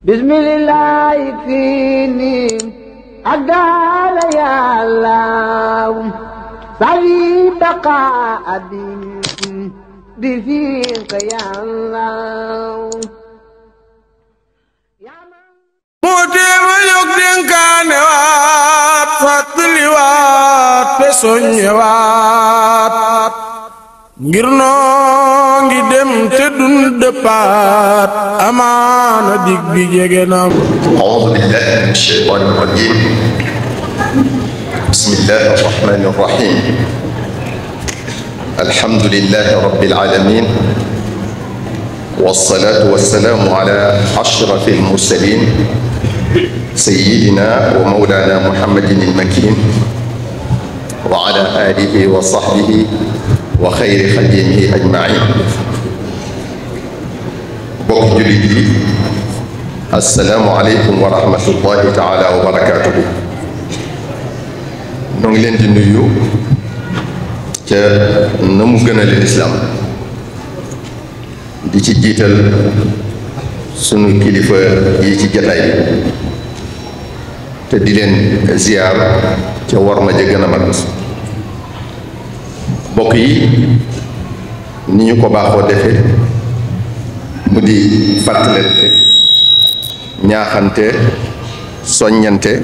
bismillah fini adala ya Allah sawi baqa abin bifika ya Allah moo teema jóg dénkaane waat fàttali waat te soññe waat ngir noo ngi dem te dun dëppaat amaana dig bi jege na. أعوذ بالله من الشيطان الرجيم بسم الله الرحمن الرحيم الحمد لله رب العالمين والصلاة والسلام على أشرف المرسلين سيدنا ومولانا محمد المكين وعلى آله وصحبه وخير خديمه أجمعين بوك جلدي السلام عليكم ورحمة الله تعالى وبركاته نونغ لين دي نيو تا نمو گنال الإسلام di ci jiital sunu kilifa yi ci jataay te di leen ziar ca war ma ja gën a mag bokk yi ni ñu ko baaxoo defee mu di fàttalante ñaaxante soññante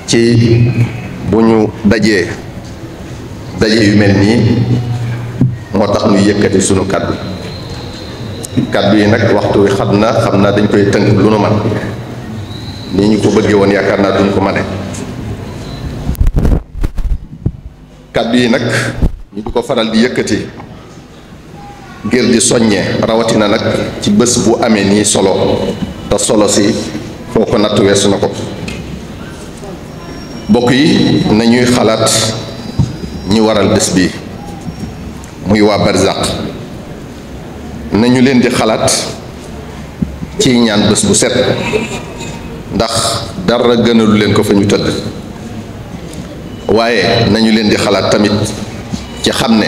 ci bu ñu dajee daje yu mel nii moo tax ñu yëkkati sunu kàddu yi nag waxtu wi xam naa dañ koy tënk lu nu man ni ñu ko bëggee woon yaakaar naa duñ ko mane kàddu yi nag ñu du ko faral di yëkkati ngir di soññee rawatina nag ci bés bu amee nii solo te solo si foo ko natt weesu na ko bokk yi nañuy xalaat ñi waral bés bi muy waa Barzaq nañu leen di xalaat ci ñaan bés bu set ndax dara gënalu leen ko fa ñu tëdd waaye nañu leen di xalaat tamit ci xam ne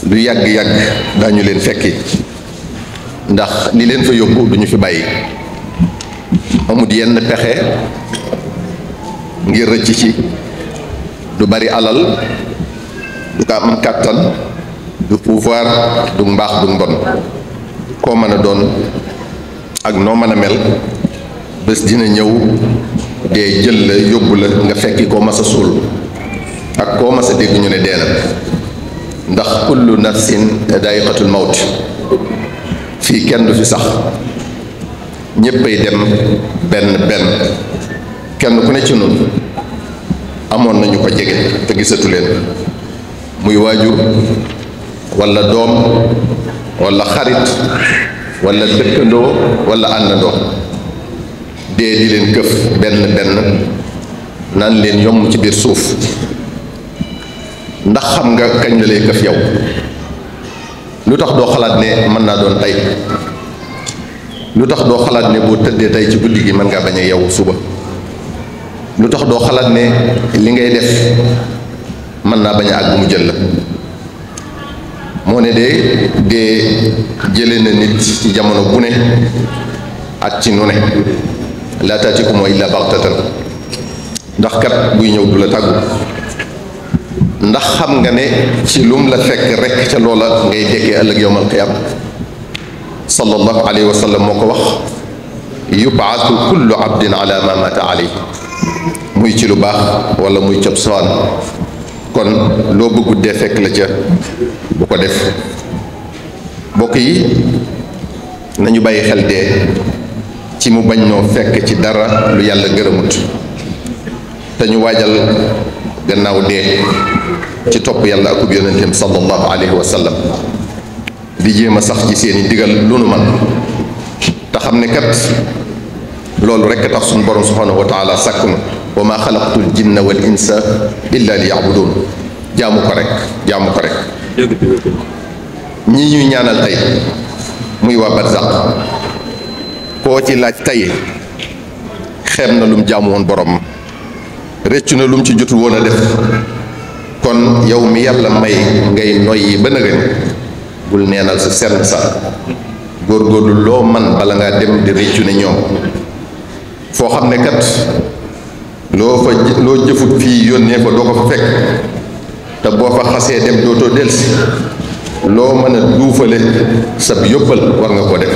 lu yàgg-yàgg daañu leen fekki ndax li leen fa yóbbu duñu fi bàyyi amut yenn pexe ngir rëcc ci du bari alal du ko am kàttan du pouvoir du mbaax du mbon koo mën a doon ak noo mën a mel bés dina ñëw dee jël la yóbbu la nga fekki koo mas a suul ak koo mas a dégg ñu ne dee na ndax kullu nafsin daa'iqatul mawt fii kenn du fi sax ñéppay dem benn kenn ku ne ci noonu amoon nañu ko jege te gisatu leen muy waajur walla doom walla xarit walla dëkkandoo walla àndandoo dee di leen këf benn naan leen yomb ci biir suuf ndax xam nga kañ la lay këf yow lu tax doo xalaat ne mën naa doon tey lu tax doo xalaat ne boo tëddee tey ci guddi gi mën ngaa bañ a yow suba lu tax doo xalaat ne li ngay def mën naa bañ a àgg mu jël la moo ne dee jële na nit ci jamono bu ne ak ci nu ne laa taatikum illa baxtatan ndax kat buy ñëw du la tàggu ndax xam nga ne ci lum la fekk rekk ca loola ngay dekkee ëllëg yowmal qiyaama sallallahu alayhi wa sallam moo ko wax yubaatu kullu abdin ala ma mata alayhi muy ci lu baax wala muy cob sawaan kon loo bëggu dee fekk la ca bu ko def bokk yi nañu bàyyi xel dee ci mu bañ noo fekk ci dara lu yàlla gërëmut te ñu waajal gannaaw dee ci topp yàlla akub yonenteem sallallahu alayhi wa sallam di jéem a sax ci seeni digal lu nu man te xam ne kat loolu rekk tax suñu borom subhanahu wa taala sàkkunu wa ma xalaqtul jinna wal insa illa li yabudun jaamu ko rek ñi ñuy ñaanal tey muy waa Barzaq koo ci laaj tey xeeb na lum jaamu woon borom rëccu na lum ci jotul woon a def kon yow mi yàlla may ngay noyyi ba nëgën bul neenal sa senn sa góorgóorlu loo man bala ngaa dem di réccu ne ñoom foo xam ne kat loo jëfut fii yónnee fa doo ko fa fekk te boo fa xasee dem dootoo delsi loo mën a duufale sab yóbbal war nga ko def.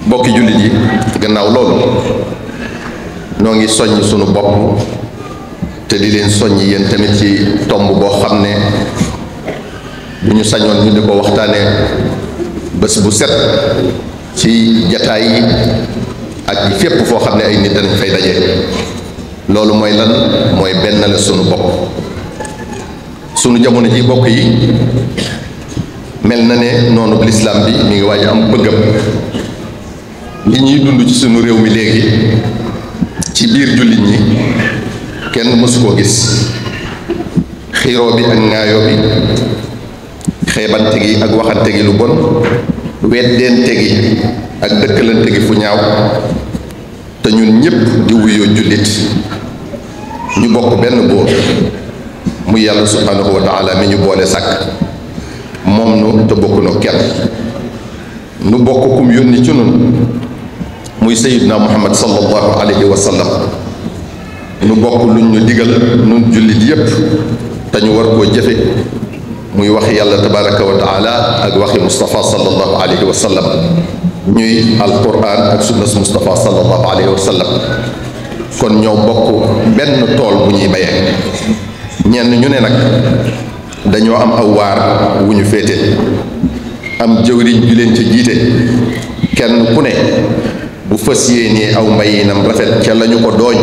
bokki jullit yi gannaaw loolu noo ngi soññ sunu bopp te di leen soññ yéen tamit ci tomb boo xam ne bu ñu sañoon ñu di ko waxtaanee bés bu set ci jataay yi ak fépp foo xam ne ay nit dañ fay daje. loolu mooy lan mooy benn la sunu bopp. sunu jamono ji bokk yi mel na ne noonu bu lislaam bi mi ngi waaj am bëggam. li ñuy dund ci sunu réew mi léegi ci biir jullit ñi kenn mësu koo gis. xiiroo bi ak ŋaayoo bi, xeebante gi ak waxante gi lu bon, weddeente gi ak dëkkalante gi fu ñaaw, te ñun ñépp di wuyoo jullit ñu bokk benn buur muy yàlla subhanahu wa taala mi ñu boole sàkk moom nu te bokk noo kenn. nu bokk kum yónni ci nun muy sayyidna muhammad sallallahu alayhi wa sallam. nu bokk luñ ñu digal nun jullit yépp te ñu war koo jëfe muy waxi yàlla tabaraka wa taala ak waxi Mustafa sallallahu alayhi wa sallam, ñuy alquran ak sunnas Mustafa sallallahu alayhi wa sallam. kon ñoo bokk benn tool bu ñuy bayee. ñenn ñu ne nag dañoo am aw waar wu ñu féete, am jëwriñ ju leen ca jiite. kenn ku ne bu fas yéenee aw mbayinam rafet ca lañu ko dooñ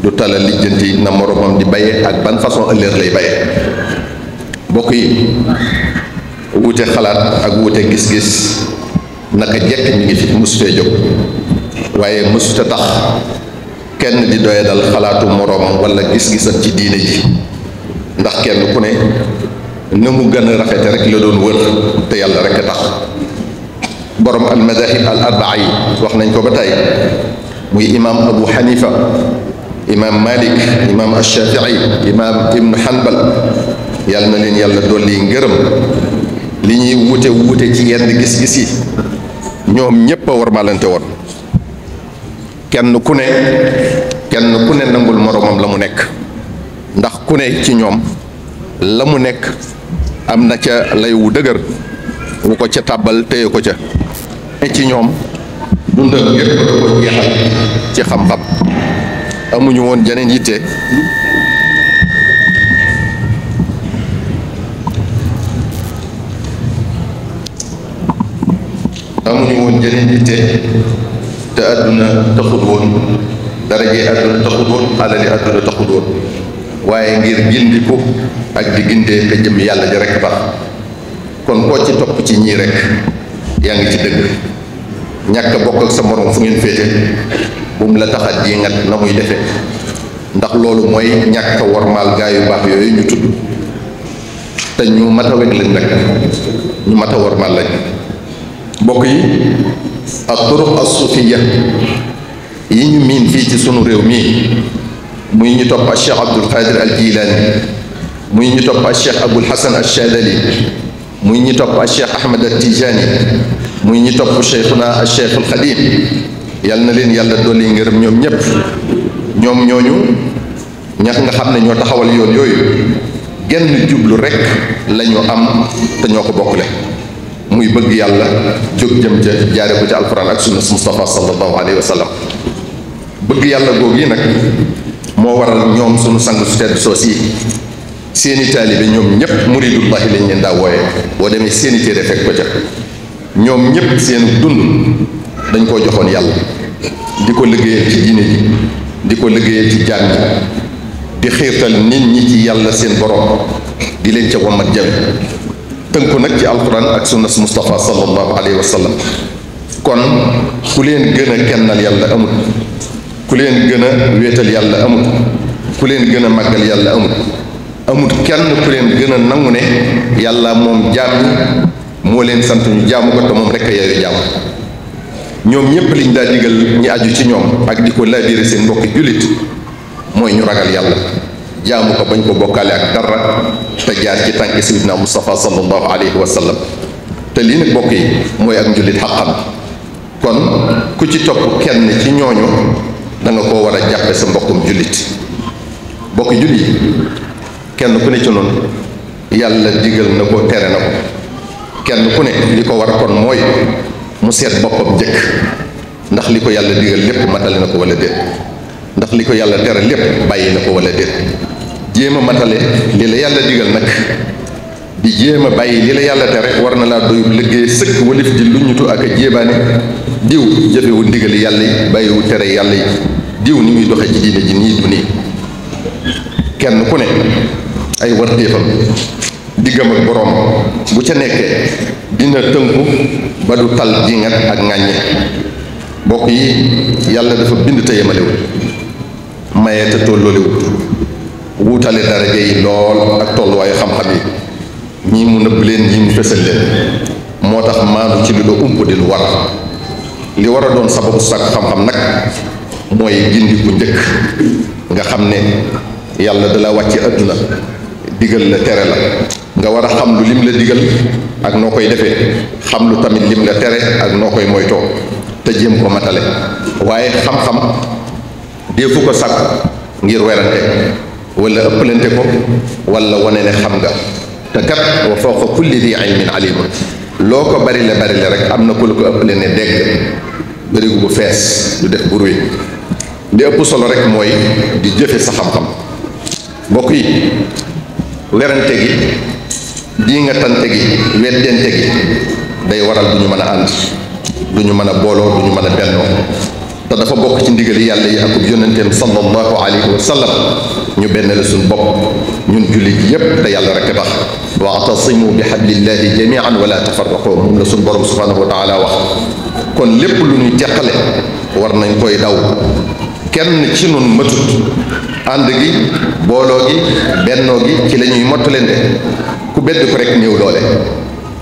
du tala lijjanti na moromam di baye ak ban façon ëllëg lay baye. bokk yi, wuute xalaat ak wuute gis-gis naka jekk mi ngi fi, mësutee jóg, waaye mësuta tax kenn di doye dal xalaatu moroomam wala gis-gisam ci diine ji, ndax kenn ku ne na mu gën a rafete rek la doon wër te yàlla rek a tax. borom al madahib al arbaa yi wax nañ ko ba tey, muy imam abu xanifa, imam malik, imam ashafii, imam ibnu hanbal, yàlla na leen yàlla dolli ngërëm. li ñuy wute wute ci yenn gis-gis yi ñoom ñépp a warmalante woon. kenn ku ne nangul moroomam la mu nekk, ndax ku ne ci ñoom la mu nekk am na ca lay wu dëgër wu ko ca tàbbal téye ko ca. ci ñoom dundal yépp da ko jeexal ci xam-xam, amuñu woon jeneen yitte te àdduna taxut woon, daraje àdduna taxut woon, alali àdduna taxut woon, waaye ngir gindiku ak di gindee te jëm yàlla ji rekk tax. kon koo ci topp ci ñii rekk yaa ngi ci dëgg. ñàkk bokk ak sa morom fu ngeen féete bu mu la tax a jéngat na muy defe, ndax loolu mooy ñàkk wormaal gaa yu baax yooyu ñu tudd, te ñu mat a weg lañ nag, ñu mat a wormaal lañ. mbokk yi, ak turuq as-sufiya yi ñu miin fii ci sunu réew mii, muy ñu topp al cheikh Abdul Qadir al Jilani, muy ñu topp al cheikh Abul Hasan al Shadali, muy ñu topp al cheikh Ahmad al Tijani, muy ñu topp cheikhuna al cheikh al Xadim, yàlla na leen yàlla dolli ngërëm ñoom ñépp. ñoom ñooñu ñax nga xam ne ñoo taxawal yoon yooyu genn jublu rekk lañu am te ñoo ko bokkule, muy bëgg yàlla jóg jëm ca jaare ko ci alquran ak sunna Mustafa sallallahu alayhi wa sallam. bëgg yàlla googu yi nag moo waral ñoom sunu sang su tedd soos yi seeni taalibe ñoom ñépp muridullahi lañ leen daa wooye. boo demee seeni téere fekk ko ca. ñoom ñépp seen dund dañ koo joxoon yàlla, di ko liggéeyal ci diine ji, di ko liggéeyal ci jaam ñi, di xiirtal nit ñi ci yàlla seen borom, di leen ca wammat jëm tënku nag ci alquran ak sunna Mustafa sallallahu alayhi wa sallam. kon ku leen gën a kennal yàlla amut, ku leen gën a wéetal yàlla amut, ku leen gën a màggal yàlla amut kenn ku leen gën a nangu ne yàlla moom jaam ñi moo leen sant ñu jaamu ko te moom rekk a yaayu jaamu. ñoom ñépp liñ daa digal ñi aju ci ñoom ak di ko laabire seen mbokki jullit mooy ñu ragal yàlla, jaamu ko bañ ko bokkaale ak dara, te jaar ci tànki sayyidina Mustafa sallallahu alayhi wa sallam. te lii nag bokk yi mooy ak njullit xaqam. kon ku ci topp kenn ci ñooñu da nga koo war a jàppe sa mbokkum jullit. bokk jullit kenn ku ne ci noonu yàlla digal na ko tere na ko. kenn ku ne li ko war kon mooy mu seet boppam njëkk ndax li ko yàlla digal lépp matale na ko wala déet, ndax li ko yàlla tere lépp bàyyi na ko wala déet. jéem a matale li la yàlla digal nag di jéem a bàyyi li la yàlla tere war na laa doyub liggéey sëkk walif di luññutu ak a jéebaane diw jëfewu ndigali yàlla yi bàyyiwu tere yàlla yi diw ni muy doxe ci diine ji nii du nii. kenn ku ne ay wartéefam diggam ak boroom bu ca nekkee dina tënku ba du tal jingat ak ŋàññe. bokk yi yàlla dafa bind te yemalewul, maye te tolloolewul, wuutale daraja yi lool ak tolluwaayu xam-xam yi, ñii mu nëbb leen ñii mu fësal leen. moo tax maandu ci li la ump di lu war. li war a doon sababu sàkk xam-xam nag mooy gindi ku njëkk nga xam ne yàlla da la wàcce àdduna digal la tere la nga war a xam lu lim la digal ak noo koy defee, xam lu tamit lim la tere ak noo koy moytoo te jéem ko matale. waaye xam-xam deefu ko sàkk ngir werante wala ëppalante ko wala wane ne xam nga. te kat wa fawqa kulli di ilmin alim, loo ko bari le rek am na ku la ko ëppale ne dégg bërigu bu fees du def bruit. li ëpp solo rek mooy di jëfe sa xam-xam. mbokk yi werante gi di nga tante gi weddente gi day waral du ñu mën a ànd, du ñu mën a booloo, du ñu mën a bennoo. te dafa bokk ci ndigali yàlla yi akub yónnenteem sallallahu alayhi wa sallam ñu benn la suñ bopp ñun jullit yépp te yàlla rek tax. wa'tasimu bi hablillahi jami'an wala tafarraqu, moom la suñ borom subhanahu wa taala wax. kon lépp lu ñuy teqale war nañ koy daw. kenn ci nun matut. ànd gi booloo gi bennoo gi ci la ñuy mottalente, ku bedd ko rek néew doole.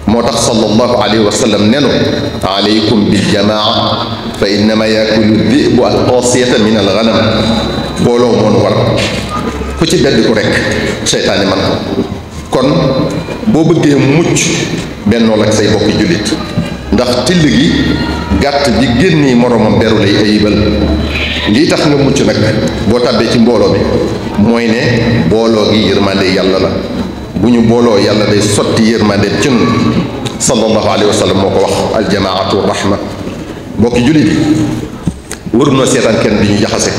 moo tax sallallahu alayhi wa sallam nenu alaykum bil jamaa fa innama yakulu dhi'bu al qasiyata min al ghanam. booloo moonu war, ku ci bedd ko rek seytaane man ko. kon boo bëggee mucc bennoo ak say bokki jullit, ndax till gi gàtt bi génni moromam beru lay ayibal. lii tax nga mucc nag boo tàbbee ci mbooloo bi mooy ne booloo gi yërmande yàlla la. bu ñu booloo yàlla day sotti yërmande ci nun. sallallahu alayhi wa sallam moo ko wax aljamaatu rahma. mbokki jullit yi warunoo seetaan kenn bi ñu jaxase.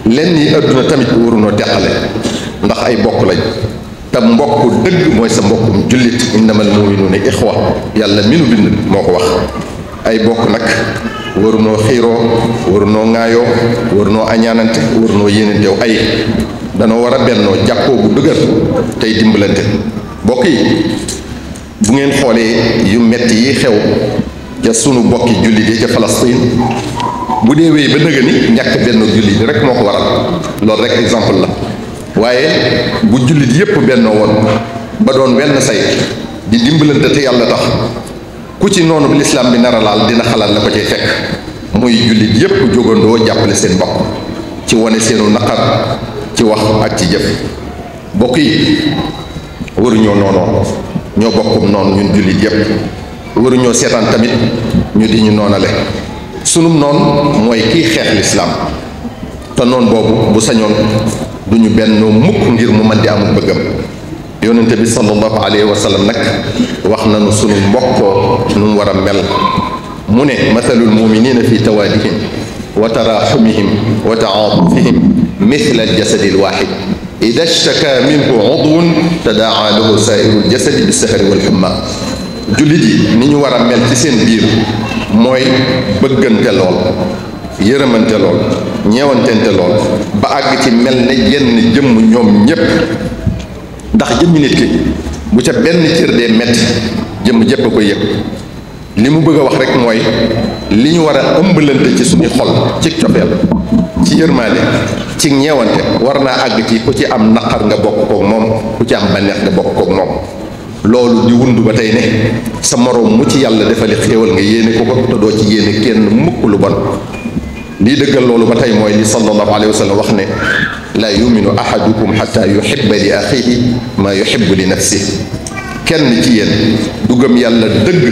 lenn yi àdduna tamit warunoo teqale ndax ay bokk lañ. te mbokk dëgg mooy sa mbokkum jullit, innamal mu'minuuna ixwa. yàlla mi nu bind moo ko wax. ay bokk nag warunoo xiiroo, warunoo ŋaayoo, warunoo añaanante, warunoo yéenanteew ay. danoo war a bennoo jàppoo bu dëgër tey dimbalante. bokk yi bu ngeen xoolee yu metti yi xew ca sunu bokki jullit yi ca Palestine, bu dee wéy ba nëga ni ñàkk benn jullit yi rek moo ko waral. loolu rek exemple la. waaye bu jullit yépp bennoo woon ba doon wenn say di dimbalante te yàlla tax, ku ci noonu bi lislaam bi nar a laal dina xalaat la ko cay fekk. muy jullit yépp jógandoo jàppale seen bopp ci wane seenu naqar ci wax ak ci jëf. bokk yi waruñoo noonoo, ñoo bokkum noonu ñun jullit yépp. waruñoo seetaan tamit ñu di ñu noonale. sunum noon mooy kiy xeex lislaam, te noon boobu bu sañoon duñu benn mukk ngir mu mën di amul bëggam. yonente bi sallallahu alayhi wa sallam nag wax nañu sunu mbokkoo nu mu war a mel. mu ne mathalul muminina fi tawaadihim wa taraxumihim wa taatufihim mithla aljasadi alwaxid ida shtaka minhu udwun tadaa lahu saairu aljasadi bisahari walxumma. jullit yi ni ñu war a mel ci seen biir mooy bëggante lool, yërëmante lool, ñeewantente lool, ba àgg ci mel ne yenn jëmm ñoom ñépp. ndax jëmmi nit ki bu ca benn cër dee metti jëmm jépp a koy yëg. li mu bëgg a wax rek mooy li ñu war a ëmbalante ci suñu xol ci cofeel, ci yërmaande, ci ñeewante war naa àgg ci ku ci am naqar nga bokk koog moom, ku ci am bànneex nga bokk koog moom. loolu di wund ba tey ne sa moroom mu ci yàlla defali xéewal nga yéene ko ko te doo ci yéene kenn mukk lu bon. lii dëggal loolu ba tey mooy li sallallahu alayhi wa sallam wax ne laa yuminu ahadukum xata yuhibba li axihi maa yuhibbu li nafsihi. kenn ci yéen du gëm yàlla dëgg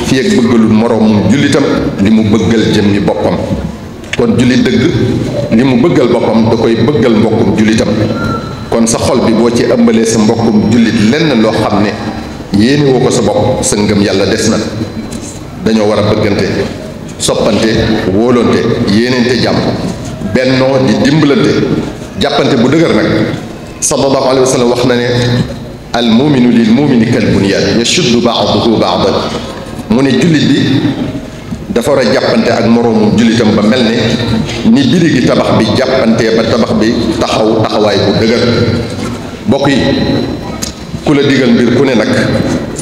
fi ak bëggalul moroomum jullitam li mu bëggal jëmmi boppam kon jullit dëgg li mu bëggal boppam da koy bëggal mbokkum jullitam kon sa xol bi boo ci ëmbalee sa mbokkum jullit lenn loo xam ne yéene woo ko sa bopp sa ngëm yàlla des na dañoo war a bëggante soppante wóolonte yéeneente jàmm bennoo di dimbalante jàppante bu dëgër nag sallallahu alayhi wa sallam wax na ne al muminu lil mumini kal bunyaan yashuddu ba'duhu ba'dan mu ne jullit bi dafa war a jàppante ak moroomum jullitam ba mel ne ni biri gi tabax bi jàppante ba tabax bi taxawaay bu dëgër bokk yi ku la digal mbir ku ne nag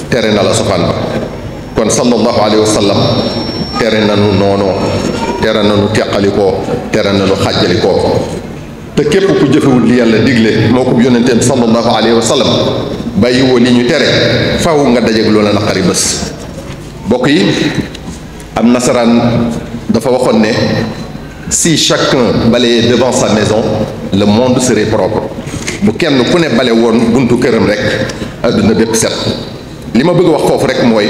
tere na la sofaan ba kon sallallahu alayhi wa sallam tere nanu noonoo tere nanu teqalikoo tere nanu xàjjalikoo te képp ku jëfewul li yàlla digle moo ko yónnenteem sallallahu alayhi wa sallam bàyyiwoo li ñu tere faw nga dajeg loola naqari bés bokk yi am nasaraan dafa waxoon ne si chacun balayait devant sa maison le monde serait propre bu kenn ku ne bale woon buntu këram rek adduna bépp set li ma bëgg a wax foofu rek mooy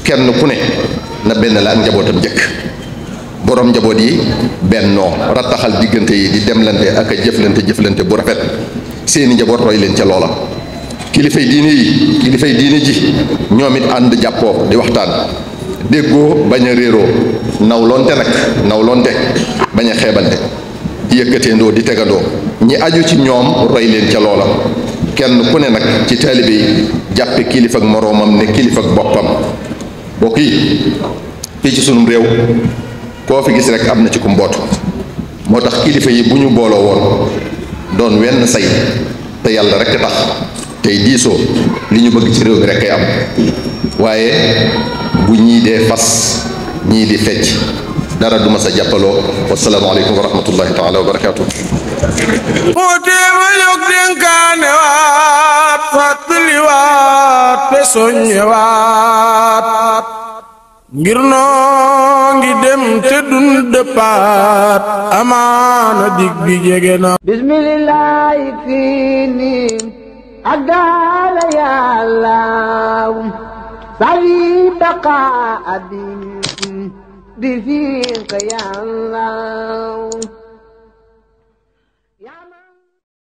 kenn ku ne na benn la ak njabootam njëkk borom njaboot yi bennoo rattaxal diggante yi di demlante ak a jëflante bu rafet seeni njaboot roy leen ca loola kilifay diine ji ñoom it ànd jàppoo di waxtaan déggoo bañ a réeroo nawlonte bañ a xeebante di yëkkateendoo di tegandoo ñi aju ci ñoom roy leen ca loola kenn ku ne nag ci taalibe yi jàppe kilifa ak moroomam ne kilifa ak boppam bokk yi fii ci sunum réew koo fi gis rek am na ci ku mbootu moo tax kilifa yi bu ñu booloo woon doon wenn say te yàlla rek tax tey diisoo li ñu bëgg ci réew mi rek kay am waaye bu ñii dee fas ñii di fecc dara du ma sa jàppaloo wasalaamu aleykum wa rahmatullahi taala wa barakaatu moo téema jóg dénkaane waat fàttali waat te soññe waat ngir noo ngi dem te dun dëppaat amaana dig bi jege na bismillahi fii nii ak daala yàllaaw sawi baqa abin di fiika yàllaaw